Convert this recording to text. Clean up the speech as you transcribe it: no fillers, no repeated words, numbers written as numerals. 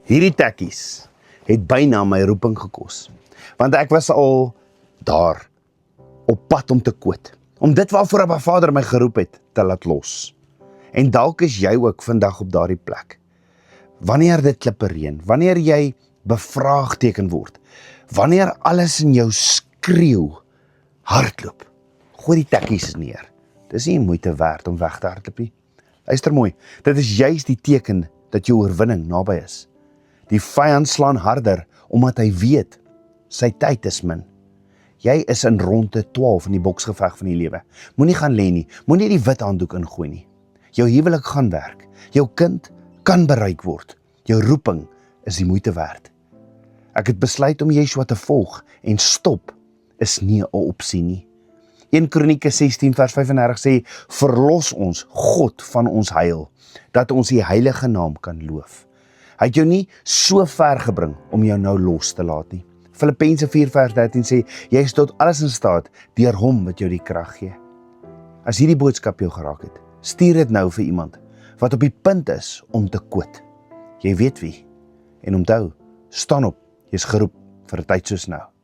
Hierdie tekkies het byna my roeping gekos, want ek was al daar, op pad om te quit, om dit waarvoor Abba Vader my geroep het, te laat los. En dalk is jy ook vandag op daardie plek. Wanneer dit klippe reën, wanneer jy bevraagteken word, wanneer alles in jou skreeu, hardloop, gooi die tekkies neer. Dis nie moeite werd om weg te hardloop nie. Luister mooi, dit is juist die teken dat jou oorwinning naby is. Die vyand slaan harder, omdat hy weet, sy tyd is min. Jy is in ronde 12 in die boksgeveg van die lewe. Moenie gaan lê nie, moenie die wit handdoek ingooi nie. Jou huwelik gaan werk, jou kind kan bereik word, jou roeping is die moeite werd. Ek het besluit om Yeshua te volg, en stop is nie 'n opsie nie. 1 Kronieke 16 vers 35 sê, verlos ons, God, van ons heil, dat ons die heilige naam kan loof. Hy het jou nie so ver gebring om jou nou los te laat nie. Filippense 4 vers 13 sê, jy is tot alles in staat deur hom wat jou die krag gee. As hierdie boodskap jou geraak het, stuur dit nou vir iemand wat op die punt is om te quit. Jy weet wie. En onthou, staan op, jy is geroep vir 'n tyd soos nou.